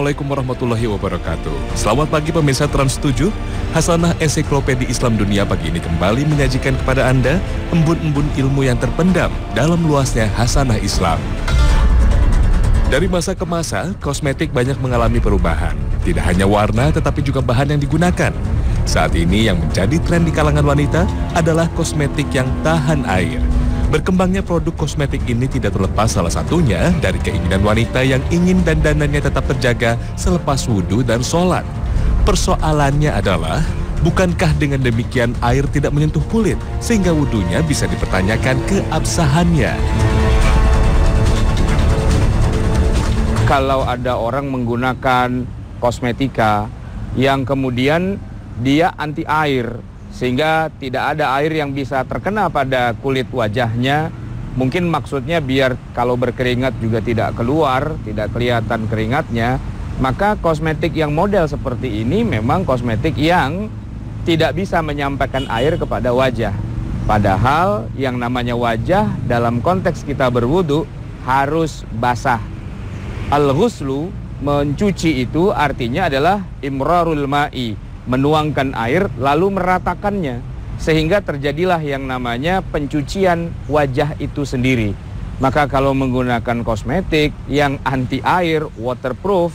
Assalamualaikum warahmatullahi wabarakatuh. Selamat pagi pemirsa Trans 7. Hasanah Ensiklopedia Islam Dunia pagi ini kembali menyajikan kepada Anda embun-embun ilmu yang terpendam dalam luasnya Hasanah Islam. Dari masa ke masa, kosmetik banyak mengalami perubahan. Tidak hanya warna tetapi juga bahan yang digunakan. Saat ini yang menjadi tren di kalangan wanita adalah kosmetik yang tahan air. Berkembangnya produk kosmetik ini tidak terlepas salah satunya dari keinginan wanita yang ingin dandanannya tetap terjaga selepas wudhu dan sholat. Persoalannya adalah, bukankah dengan demikian air tidak menyentuh kulit sehingga wudhunya bisa dipertanyakan keabsahannya? Kalau ada orang menggunakan kosmetika yang kemudian dia anti air, sehingga tidak ada air yang bisa terkena pada kulit wajahnya. Mungkin maksudnya biar kalau berkeringat juga tidak keluar, tidak kelihatan keringatnya. Maka kosmetik yang model seperti ini memang kosmetik yang tidak bisa menyampaikan air kepada wajah. Padahal yang namanya wajah dalam konteks kita berwudu harus basah. Al-ghuslu, mencuci itu artinya adalah imrarul ma'i, menuangkan air lalu meratakannya, sehingga terjadilah yang namanya pencucian wajah itu sendiri. Maka kalau menggunakan kosmetik yang anti air, waterproof,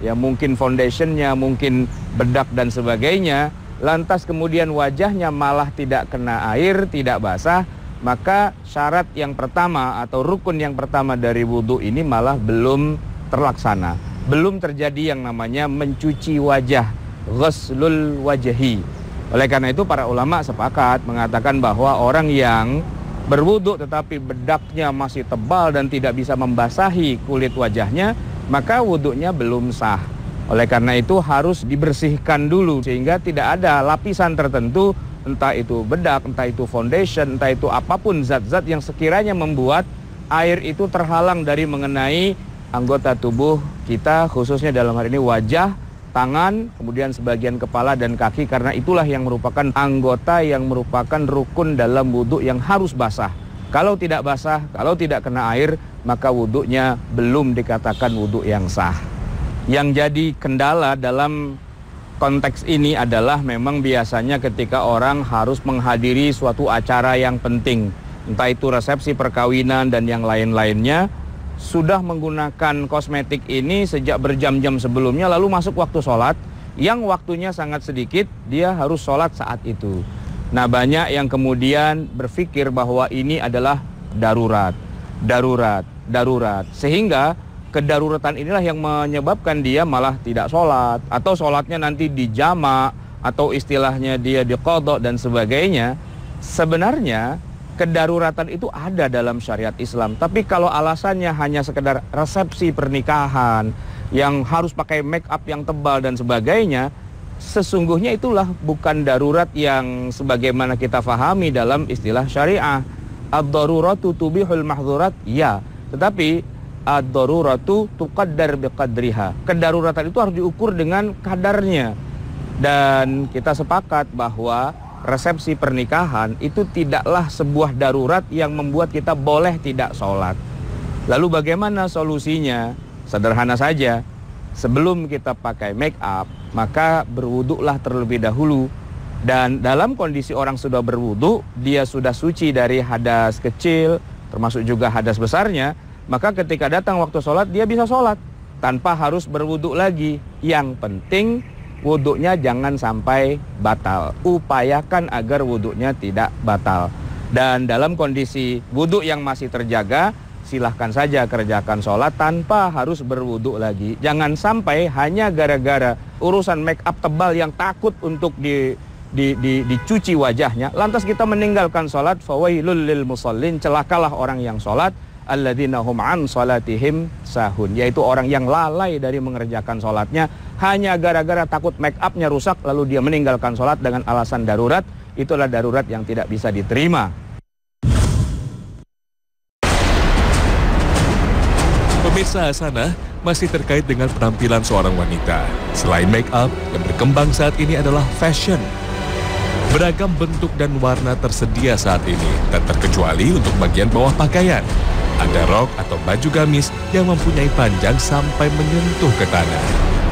ya mungkin foundationnya, mungkin bedak dan sebagainya, lantas kemudian wajahnya malah tidak kena air, tidak basah, maka syarat yang pertama atau rukun yang pertama dari wudhu ini malah belum terlaksana. Belum terjadi yang namanya mencuci wajah, ghuslul wajhi. Oleh karena itu para ulama sepakat mengatakan bahwa orang yang berwudu tetapi bedaknya masih tebal dan tidak bisa membasahi kulit wajahnya, maka wudunya belum sah. Oleh karena itu harus dibersihkan dulu sehingga tidak ada lapisan tertentu, entah itu bedak, entah itu foundation, entah itu apapun zat-zat yang sekiranya membuat air itu terhalang dari mengenai anggota tubuh kita, khususnya dalam hal ini wajah, tangan, kemudian sebagian kepala dan kaki, karena itulah yang merupakan anggota yang merupakan rukun dalam wudhu yang harus basah. Kalau tidak basah, kalau tidak kena air, maka wudhunya belum dikatakan wudhu yang sah. Yang jadi kendala dalam konteks ini adalah memang biasanya ketika orang harus menghadiri suatu acara yang penting, entah itu resepsi perkawinan dan yang lain-lainnya, sudah menggunakan kosmetik ini sejak berjam-jam sebelumnya, lalu masuk waktu sholat yang waktunya sangat sedikit, dia harus sholat saat itu. Nah, banyak yang kemudian berpikir bahwa ini adalah darurat, sehingga kedaruratan inilah yang menyebabkan dia malah tidak sholat, atau sholatnya nanti dijama, atau istilahnya dia diqadha dan sebagainya. Sebenarnya kedaruratan itu ada dalam syariat Islam. Tapi kalau alasannya hanya sekedar resepsi pernikahan yang harus pakai make up yang tebal dan sebagainya, sesungguhnya itulah bukan darurat yang sebagaimana kita fahami dalam istilah syariah. Ad-daruratu tubihul mahdzurat, ya. Tetapi ad-daruratu tuqaddar biqadriha. Kedaruratan itu harus diukur dengan kadarnya. Dan kita sepakat bahwa resepsi pernikahan itu tidaklah sebuah darurat yang membuat kita boleh tidak sholat. Lalu bagaimana solusinya? Sederhana saja. Sebelum kita pakai make up, maka berwuduklah terlebih dahulu. Dan dalam kondisi orang sudah berwuduk, dia sudah suci dari hadas kecil, termasuk juga hadas besarnya, maka ketika datang waktu sholat, dia bisa sholat tanpa harus berwuduk lagi. Yang penting wuduknya jangan sampai batal. Upayakan agar wuduknya tidak batal. Dan dalam kondisi wuduk yang masih terjaga, silahkan saja kerjakan sholat tanpa harus berwuduk lagi. Jangan sampai hanya gara-gara urusan make up tebal yang takut untuk dicuci wajahnya, lantas kita meninggalkan sholat. Fawailul lil musallin, celakalah orang yang sholat, alladzina hum an salatihim sahun, yaitu orang yang lalai dari mengerjakan sholatnya hanya gara-gara takut make upnya rusak, lalu dia meninggalkan sholat dengan alasan darurat. Itulah darurat yang tidak bisa diterima. Pemirsa Hasanah, masih terkait dengan penampilan seorang wanita. Selain make up, yang berkembang saat ini adalah fashion. Beragam bentuk dan warna tersedia saat ini, tak terkecuali untuk bagian bawah pakaian. Ada rok atau baju gamis yang mempunyai panjang sampai menyentuh ke tanah.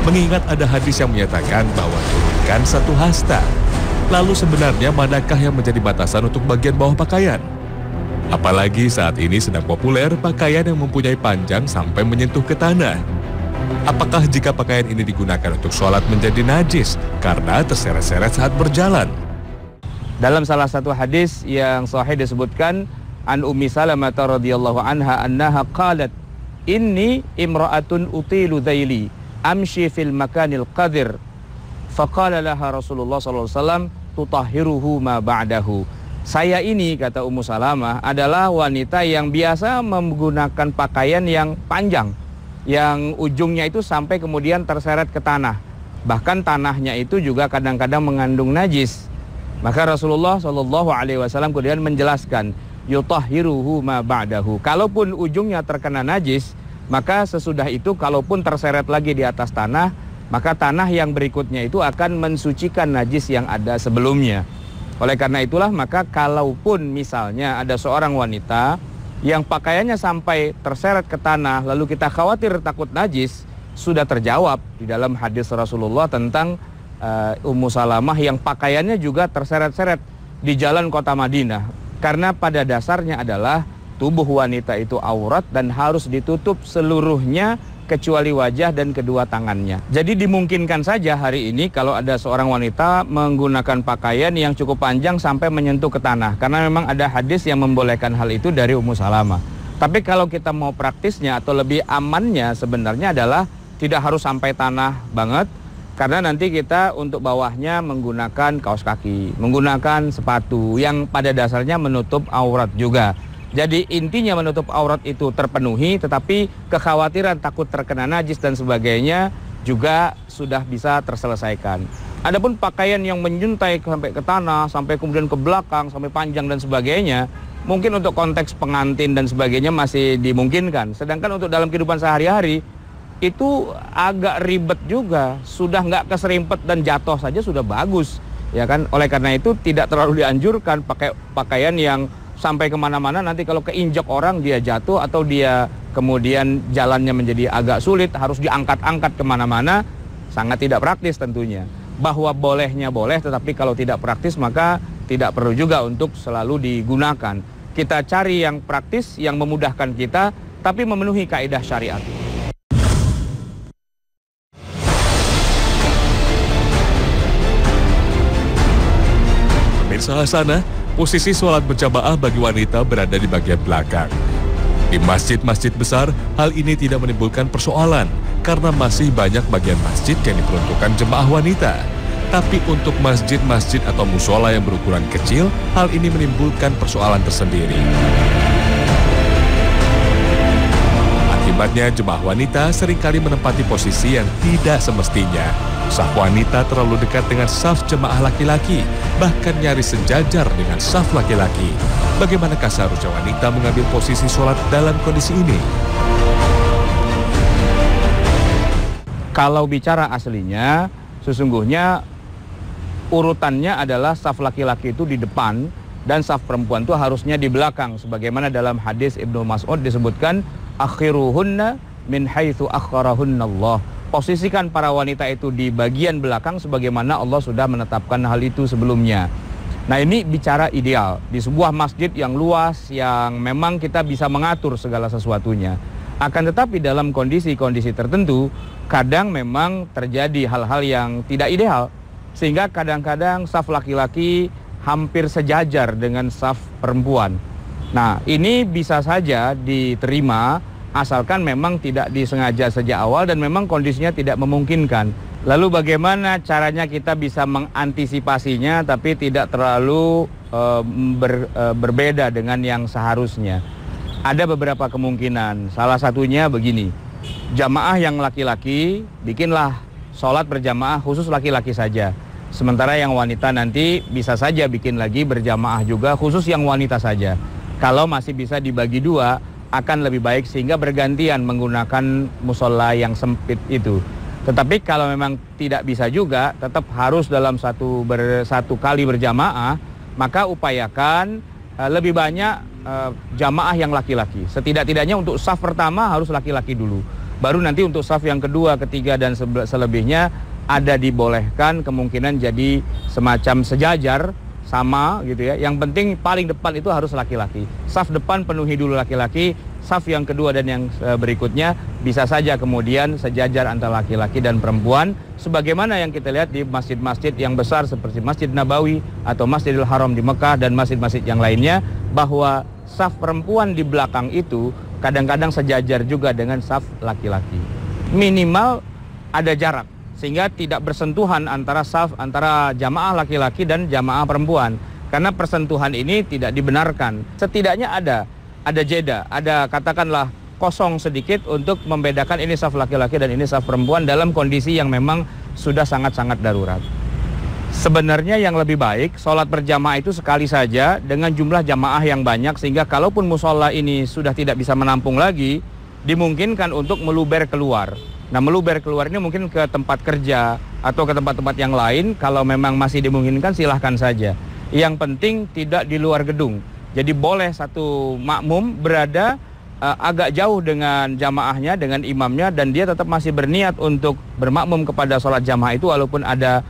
Mengingat ada hadis yang menyatakan bahwa turunkan satu hasta. Lalu sebenarnya manakah yang menjadi batasan untuk bagian bawah pakaian? Apalagi saat ini sedang populer pakaian yang mempunyai panjang sampai menyentuh ke tanah. Apakah jika pakaian ini digunakan untuk sholat menjadi najis karena terseret-seret saat berjalan? Dalam salah satu hadis yang sahih disebutkan an Ummi Salamah radhiyallahu anha annaha qalat inni imra'atun utilu dhaili amshi fil makanil qadir faqala laha Rasulullah sallallahu alaihi wasallam tutahhiruhu ma ba'dahu. Saya ini, kata Ummu Salamah, adalah wanita yang biasa menggunakan pakaian yang panjang, yang ujungnya itu sampai kemudian terseret ke tanah. Bahkan tanahnya itu juga kadang-kadang mengandung najis. Maka Rasulullah SAW kemudian menjelaskan, yutahhiruhu ma ba'dahu. Kalaupun ujungnya terkena najis, maka sesudah itu kalaupun terseret lagi di atas tanah, maka tanah yang berikutnya itu akan mensucikan najis yang ada sebelumnya. Oleh karena itulah maka kalaupun misalnya ada seorang wanita yang pakaiannya sampai terseret ke tanah lalu kita khawatir takut najis, sudah terjawab di dalam hadis Rasulullah tentang Ummu Salamah yang pakaiannya juga terseret-seret di jalan kota Madinah. Karena pada dasarnya adalah tubuh wanita itu aurat dan harus ditutup seluruhnya kecuali wajah dan kedua tangannya. Jadi dimungkinkan saja hari ini kalau ada seorang wanita menggunakan pakaian yang cukup panjang sampai menyentuh ke tanah. Karena memang ada hadis yang membolehkan hal itu dari Ummu Salamah. Tapi kalau kita mau praktisnya atau lebih amannya sebenarnya adalah tidak harus sampai tanah banget. Karena nanti kita untuk bawahnya menggunakan kaos kaki, menggunakan sepatu yang pada dasarnya menutup aurat juga. Jadi intinya menutup aurat itu terpenuhi, tetapi kekhawatiran takut terkena najis dan sebagainya juga sudah bisa terselesaikan. Adapun pakaian yang menyuntai sampai ke tanah, sampai kemudian ke belakang, sampai panjang dan sebagainya, mungkin untuk konteks pengantin dan sebagainya masih dimungkinkan. Sedangkan untuk dalam kehidupan sehari-hari, itu agak ribet juga, sudah nggak keserimpet dan jatuh saja sudah bagus. Ya kan? Oleh karena itu tidak terlalu dianjurkan pakai pakaian yang sampai kemana-mana nanti kalau keinjak orang dia jatuh atau dia kemudian jalannya menjadi agak sulit, harus diangkat-angkat kemana-mana, sangat tidak praktis tentunya. Bahwa bolehnya boleh, tetapi kalau tidak praktis maka tidak perlu juga untuk selalu digunakan. Kita cari yang praktis, yang memudahkan kita, tapi memenuhi kaidah syariat. Pemirsa Hasanah, posisi sholat berjamaah bagi wanita berada di bagian belakang. Di masjid-masjid besar, hal ini tidak menimbulkan persoalan karena masih banyak bagian masjid yang diperuntukkan jemaah wanita. Tapi untuk masjid-masjid atau musola yang berukuran kecil, hal ini menimbulkan persoalan tersendiri. Akibatnya jemaah wanita seringkali menempati posisi yang tidak semestinya. Saf wanita terlalu dekat dengan saf jemaah laki-laki, bahkan nyaris sejajar dengan saf laki-laki. Bagaimanakah seharusnya wanita mengambil posisi sholat dalam kondisi ini? Kalau bicara aslinya, sesungguhnya urutannya adalah saf laki-laki itu di depan dan saf perempuan itu harusnya di belakang. Sebagaimana dalam hadis Ibnu Mas'ud disebutkan, akhiruhunna min haitsu akharahunna Allah. Posisikan para wanita itu di bagian belakang sebagaimana Allah sudah menetapkan hal itu sebelumnya. Nah ini bicara ideal di sebuah masjid yang luas yang memang kita bisa mengatur segala sesuatunya. Akan tetapi dalam kondisi-kondisi tertentu kadang memang terjadi hal-hal yang tidak ideal. Sehingga kadang-kadang saf laki-laki hampir sejajar dengan saf perempuan. Nah ini bisa saja diterima asalkan memang tidak disengaja sejak awal dan memang kondisinya tidak memungkinkan. Lalu bagaimana caranya kita bisa mengantisipasinya tapi tidak terlalu berbeda dengan yang seharusnya? Ada beberapa kemungkinan. Salah satunya begini, jamaah yang laki-laki bikinlah sholat berjamaah khusus laki-laki saja. Sementara yang wanita nanti bisa saja bikin lagi berjamaah juga khusus yang wanita saja. Kalau masih bisa dibagi dua, akan lebih baik sehingga bergantian menggunakan musola yang sempit itu. Tetapi kalau memang tidak bisa juga, tetap harus dalam satu kali berjamaah, maka upayakan lebih banyak jamaah yang laki-laki. Setidak-tidaknya untuk saf pertama harus laki-laki dulu. Baru nanti untuk saf yang kedua, ketiga, dan selebihnya ada dibolehkan kemungkinan jadi semacam sejajar sama gitu ya. Yang penting paling depan itu harus laki-laki. Saf depan penuhi dulu laki-laki, saf yang kedua dan yang berikutnya bisa saja kemudian sejajar antara laki-laki dan perempuan. Sebagaimana yang kita lihat di masjid-masjid yang besar seperti Masjid Nabawi atau Masjidil Haram di Mekah dan masjid-masjid yang lainnya, bahwa saf perempuan di belakang itu kadang-kadang sejajar juga dengan saf laki-laki. Minimal ada jarak, sehingga tidak bersentuhan antara jamaah laki-laki dan jamaah perempuan. Karena persentuhan ini tidak dibenarkan. Setidaknya ada jeda, ada katakanlah kosong sedikit untuk membedakan ini saf laki-laki dan ini saf perempuan dalam kondisi yang memang sudah sangat-sangat darurat. Sebenarnya yang lebih baik sholat berjamaah itu sekali saja dengan jumlah jamaah yang banyak, sehingga kalaupun musola ini sudah tidak bisa menampung lagi, dimungkinkan untuk meluber keluar. Nah, meluber keluar ini mungkin ke tempat kerja atau ke tempat-tempat yang lain. Kalau memang masih dimungkinkan silahkan saja. Yang penting tidak di luar gedung. Jadi boleh satu makmum berada agak jauh dengan jamaahnya, dengan imamnya, dan dia tetap masih berniat untuk bermakmum kepada sholat jamaah itu walaupun ada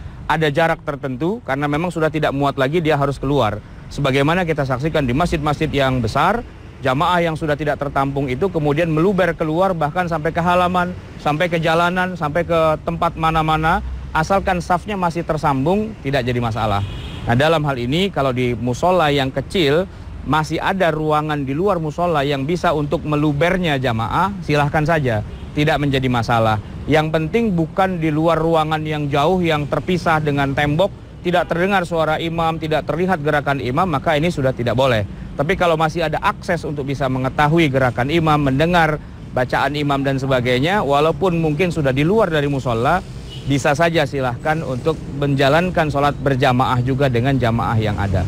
jarak tertentu, karena memang sudah tidak muat lagi dia harus keluar. Sebagaimana kita saksikan di masjid-masjid yang besar, jamaah yang sudah tidak tertampung itu kemudian meluber keluar bahkan sampai ke halaman, sampai ke jalanan, sampai ke tempat mana-mana, asalkan safnya masih tersambung tidak jadi masalah. Nah, dalam hal ini kalau di musola yang kecil masih ada ruangan di luar musola yang bisa untuk melubernya jamaah, silahkan saja, tidak menjadi masalah. Yang penting bukan di luar ruangan yang jauh, yang terpisah dengan tembok, tidak terdengar suara imam, tidak terlihat gerakan imam, maka ini sudah tidak boleh. Tapi kalau masih ada akses untuk bisa mengetahui gerakan imam, mendengar bacaan imam dan sebagainya, walaupun mungkin sudah di luar dari musola, bisa saja silahkan untuk menjalankan sholat berjamaah juga dengan jamaah yang ada.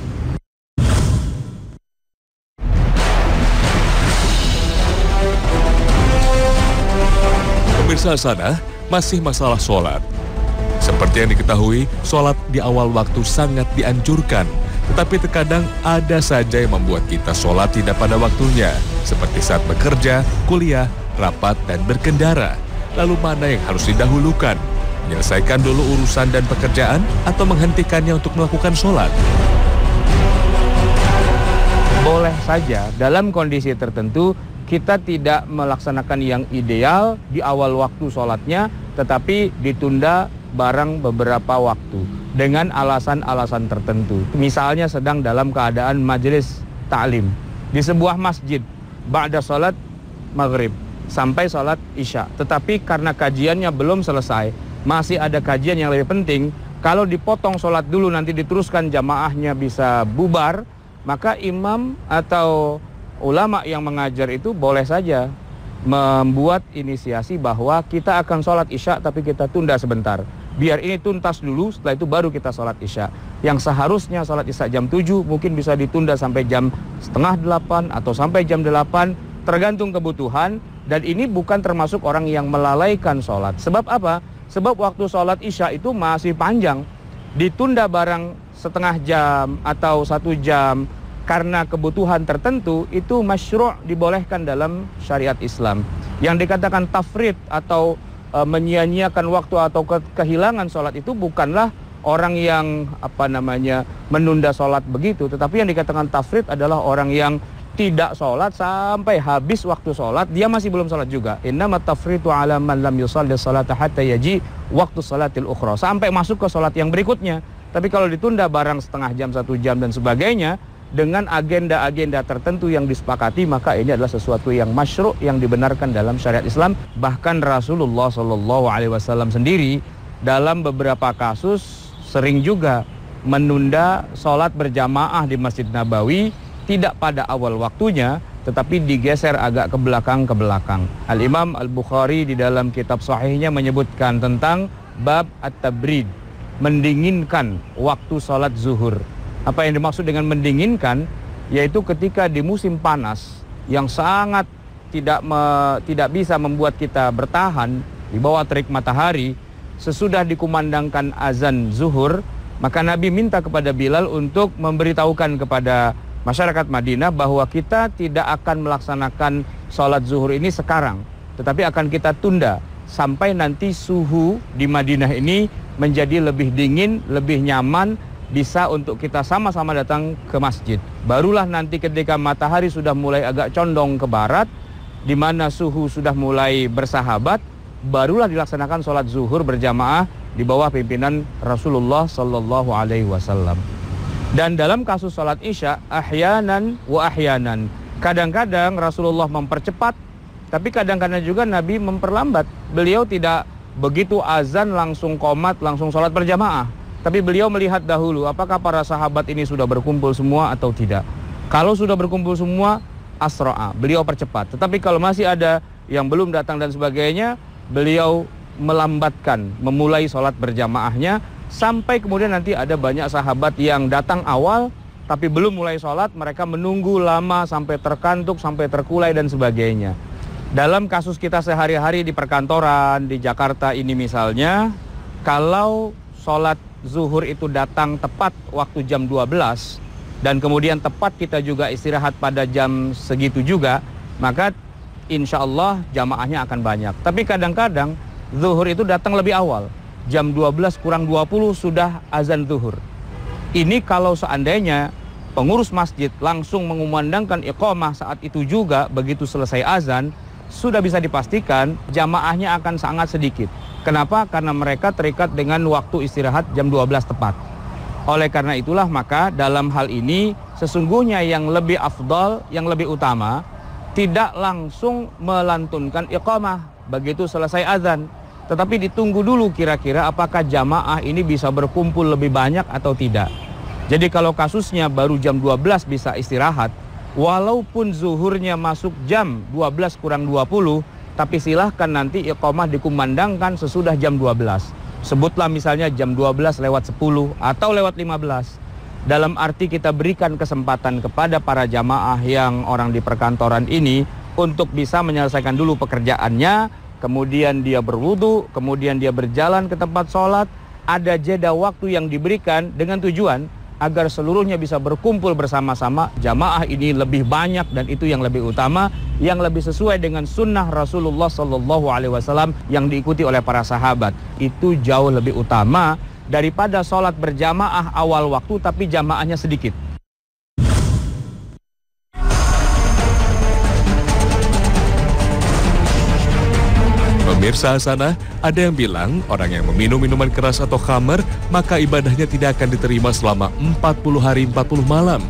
Pemirsa sana, masih masalah sholat. Seperti yang diketahui, sholat di awal waktu sangat dianjurkan. Tetapi terkadang ada saja yang membuat kita sholat tidak pada waktunya. Seperti saat bekerja, kuliah, rapat, dan berkendara. Lalu mana yang harus didahulukan? Menyelesaikan dulu urusan dan pekerjaan atau menghentikannya untuk melakukan sholat? Boleh saja dalam kondisi tertentu kita tidak melaksanakan yang ideal di awal waktu sholatnya, tetapi ditunda barang beberapa waktu dengan alasan-alasan tertentu. Misalnya sedang dalam keadaan majelis ta'lim di sebuah masjid ba'da sholat maghrib sampai sholat isya, tetapi karena kajiannya belum selesai, masih ada kajian yang lebih penting. Kalau dipotong sholat dulu nanti diteruskan jamaahnya bisa bubar, maka imam atau ulama yang mengajar itu boleh saja membuat inisiasi bahwa kita akan sholat isya tapi kita tunda sebentar. Biar ini tuntas dulu, setelah itu baru kita sholat isya. Yang seharusnya sholat isya jam 7 mungkin bisa ditunda sampai jam setengah 8 atau sampai jam 8, tergantung kebutuhan. Dan ini bukan termasuk orang yang melalaikan sholat. Sebab apa? Sebab waktu sholat isya itu masih panjang. Ditunda barang setengah jam atau 1 jam karena kebutuhan tertentu, itu masyru' dibolehkan dalam syariat Islam. Yang dikatakan tafrid atau menyia-nyiakan waktu atau kehilangan sholat itu bukanlah orang yang menunda sholat begitu, tetapi yang dikatakan tafrid adalah orang yang tidak sholat sampai habis waktu sholat, dia masih belum sholat juga. Innamat tafridu ala man lam yusalli sholata hatta yaji waktu sholatil ukhra, sampai masuk ke sholat yang berikutnya. Tapi kalau ditunda barang setengah jam, 1 jam dan sebagainya dengan agenda-agenda tertentu yang disepakati, maka ini adalah sesuatu yang masyru', yang dibenarkan dalam syariat Islam. Bahkan Rasulullah SAW sendiri dalam beberapa kasus sering juga menunda sholat berjamaah di Masjid Nabawi, tidak pada awal waktunya tetapi digeser agak ke belakang. Al-Imam Al-Bukhari di dalam kitab sahihnya menyebutkan tentang bab at-tabrid, mendinginkan waktu sholat zuhur. Apa yang dimaksud dengan mendinginkan? Yaitu ketika di musim panas yang sangat tidak bisa membuat kita bertahan di bawah terik matahari, sesudah dikumandangkan azan zuhur, maka Nabi minta kepada Bilal untuk memberitahukan kepada masyarakat Madinah bahwa kita tidak akan melaksanakan sholat zuhur ini sekarang, tetapi akan kita tunda sampai nanti suhu di Madinah ini menjadi lebih dingin, lebih nyaman, bisa untuk kita sama-sama datang ke masjid. Barulah nanti ketika matahari sudah mulai agak condong ke barat, di mana suhu sudah mulai bersahabat, barulah dilaksanakan sholat zuhur berjamaah di bawah pimpinan Rasulullah Sallallahu Alaihi Wasallam. Dan dalam kasus sholat isya, ahyanan wa ahyanan, kadang-kadang Rasulullah mempercepat, tapi kadang-kadang juga Nabi memperlambat. Beliau tidak begitu azan langsung qomat, langsung sholat berjamaah, tapi beliau melihat dahulu apakah para sahabat ini sudah berkumpul semua atau tidak. Kalau sudah berkumpul semua, asra'a, beliau percepat. Tetapi kalau masih ada yang belum datang dan sebagainya, beliau melambatkan memulai sholat berjamaahnya, sampai kemudian nanti ada banyak sahabat yang datang awal tapi belum mulai sholat, mereka menunggu lama sampai terkantuk, sampai terkulai dan sebagainya. Dalam kasus kita sehari-hari di perkantoran di Jakarta ini misalnya, kalau sholat zuhur itu datang tepat waktu jam 12 dan kemudian tepat kita juga istirahat pada jam segitu juga, maka insya Allah jamaahnya akan banyak. Tapi kadang-kadang zuhur itu datang lebih awal, jam 12 kurang 20 sudah azan zuhur. Ini kalau seandainya pengurus masjid langsung mengumandangkan iqamah saat itu juga, begitu selesai azan, sudah bisa dipastikan jamaahnya akan sangat sedikit. Kenapa? Karena mereka terikat dengan waktu istirahat jam 12 tepat. Oleh karena itulah maka dalam hal ini sesungguhnya yang lebih afdal, yang lebih utama, tidak langsung melantunkan iqamah begitu selesai azan, tetapi ditunggu dulu kira-kira apakah jamaah ini bisa berkumpul lebih banyak atau tidak. Jadi kalau kasusnya baru jam 12 bisa istirahat, walaupun zuhurnya masuk jam 12 kurang 20, tapi silahkan nanti iqamah dikumandangkan sesudah jam 12. Sebutlah misalnya jam 12 lewat 10 atau lewat 15. Dalam arti kita berikan kesempatan kepada para jamaah yang orang di perkantoran ini untuk bisa menyelesaikan dulu pekerjaannya, kemudian dia berwudu, kemudian dia berjalan ke tempat sholat. Ada jeda waktu yang diberikan dengan tujuan agar seluruhnya bisa berkumpul bersama-sama, jamaah ini lebih banyak dan itu yang lebih utama, yang lebih sesuai dengan sunnah Rasulullah Sallallahu Alaihi Wasallam yang diikuti oleh para sahabat. Itu jauh lebih utama daripada sholat berjamaah awal waktu tapi jamaahnya sedikit. Pemirsa Hasanah, ada yang bilang orang yang meminum minuman keras atau khamar, maka ibadahnya tidak akan diterima selama 40 hari 40 malam.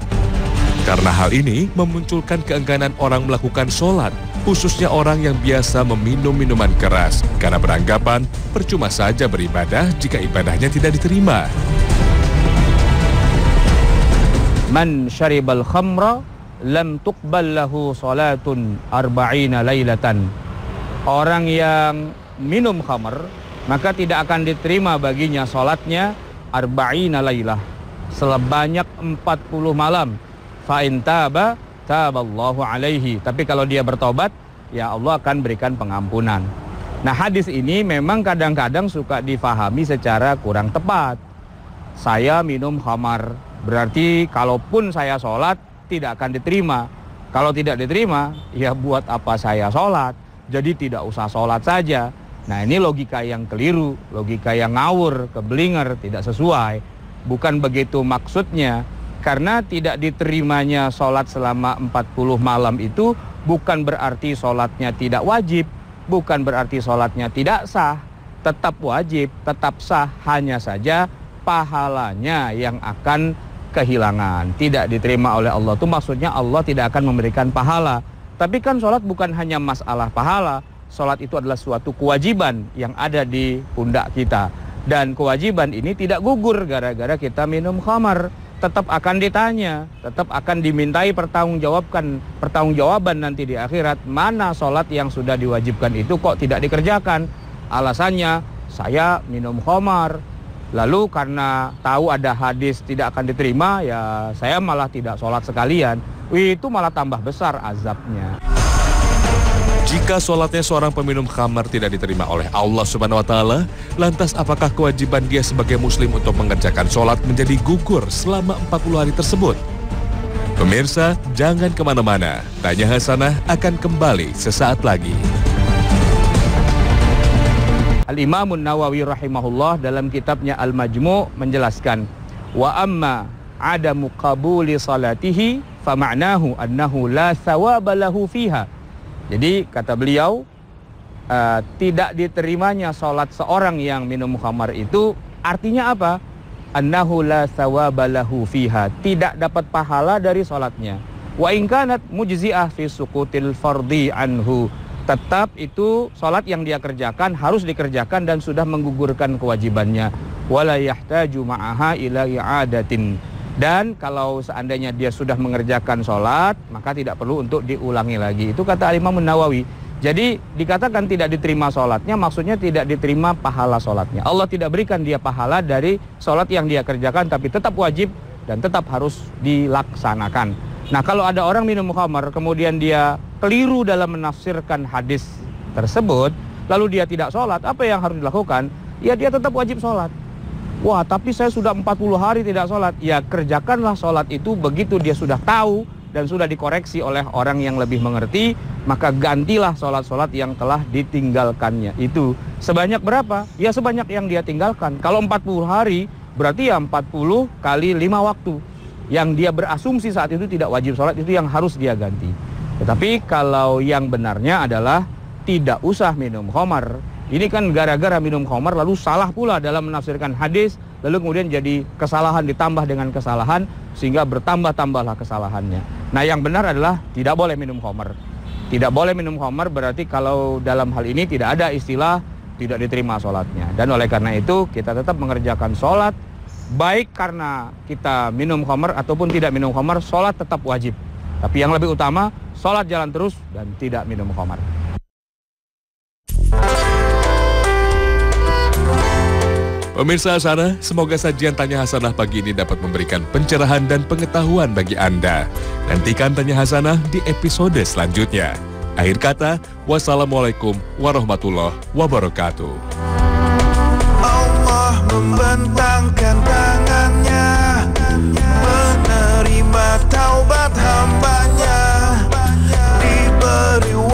Karena hal ini memunculkan keengganan orang melakukan sholat, khususnya orang yang biasa meminum minuman keras, karena beranggapan percuma saja beribadah jika ibadahnya tidak diterima. Man syaribal khamra lam tuqbal lahu salatun arba'ina lailatan. Orang yang minum khamar, maka tidak akan diterima baginya sholatnya arba'ina lailah, sebanyak 40 malam. Fa'in taba, taballahu alaihi. Tapi kalau dia bertobat, ya Allah akan berikan pengampunan. Nah, hadis ini memang kadang-kadang suka difahami secara kurang tepat. Saya minum khamar, berarti kalaupun saya sholat tidak akan diterima. Kalau tidak diterima, ya buat apa saya sholat? Jadi tidak usah sholat saja. Nah, ini logika yang keliru, logika yang ngawur, keblinger, tidak sesuai. Bukan begitu maksudnya. Karena tidak diterimanya sholat selama 40 malam itu bukan berarti sholatnya tidak wajib, bukan berarti sholatnya tidak sah. Tetap wajib, tetap sah, hanya saja pahalanya yang akan kehilangan, tidak diterima oleh Allah. Itu maksudnya Allah tidak akan memberikan pahala. Tapi kan sholat bukan hanya masalah pahala. Sholat itu adalah suatu kewajiban yang ada di pundak kita. Dan kewajiban ini tidak gugur gara-gara kita minum khamar. Tetap akan ditanya, tetap akan dimintai pertanggungjawaban nanti di akhirat. Mana sholat yang sudah diwajibkan itu kok tidak dikerjakan? Alasannya, saya minum khamar. Lalu karena tahu ada hadis tidak akan diterima, ya saya malah tidak sholat sekalian. Itu malah tambah besar azabnya. Jika sholatnya seorang peminum khamar tidak diterima oleh Allah Subhanahu wa Ta'ala, lantas apakah kewajiban dia sebagai muslim untuk mengerjakan sholat menjadi gugur selama 40 hari tersebut? Pemirsa, jangan kemana-mana. Tanya Hasanah akan kembali sesaat lagi. Al-Imam Nawawi rahimahullah dalam kitabnya Al-Majmu' menjelaskan, wa amma adamu qabuli salatihi fa ma'nahu annahu la thawaba lahu fiha. Jadi kata beliau, tidak diterimanya salat seorang yang minum khamar itu artinya apa? Annahu la thawaba lahu fiha, tidak dapat pahala dari salatnya. Wa in kanat mujzi'ah fi suqutil fardhi anhu, tetap itu salat yang dia kerjakan harus dikerjakan dan sudah menggugurkan kewajibannya. Wala yahtaju ma'aha ila i'adatin, dan kalau seandainya dia sudah mengerjakan salat maka tidak perlu untuk diulangi lagi. Itu kata Imam Nawawi. Jadi dikatakan tidak diterima sholatnya, maksudnya tidak diterima pahala sholatnya. Allah tidak berikan dia pahala dari sholat yang dia kerjakan, tapi tetap wajib dan tetap harus dilaksanakan. Nah, kalau ada orang minum khamar, kemudian dia keliru dalam menafsirkan hadis tersebut, lalu dia tidak sholat, apa yang harus dilakukan? Ya, dia tetap wajib sholat. Wah, tapi saya sudah 40 hari tidak sholat. Ya, kerjakanlah sholat itu begitu dia sudah tahu dan sudah dikoreksi oleh orang yang lebih mengerti, maka gantilah sholat-sholat yang telah ditinggalkannya. Itu sebanyak berapa? Ya sebanyak yang dia tinggalkan. Kalau 40 hari, berarti ya 40 kali 5 waktu. Yang dia berasumsi saat itu tidak wajib sholat, itu yang harus dia ganti. Tetapi kalau yang benarnya adalah tidak usah minum khamar. Ini kan gara-gara minum khamar lalu salah pula dalam menafsirkan hadis, lalu kemudian jadi kesalahan ditambah dengan kesalahan, sehingga bertambah-tambahlah kesalahannya. Nah, yang benar adalah tidak boleh minum khamar. Tidak boleh minum khamar berarti kalau dalam hal ini tidak ada istilah tidak diterima sholatnya. Dan oleh karena itu kita tetap mengerjakan sholat, baik karena kita minum khamar ataupun tidak minum khamar, sholat tetap wajib. Tapi yang lebih utama, sholat jalan terus dan tidak minum khamar. Pemirsa Hasanah, semoga sajian Tanya Hasanah pagi ini dapat memberikan pencerahan dan pengetahuan bagi Anda. Nantikan Tanya Hasanah di episode selanjutnya. Akhir kata, wassalamualaikum warahmatullahi wabarakatuh. Allah membentangkan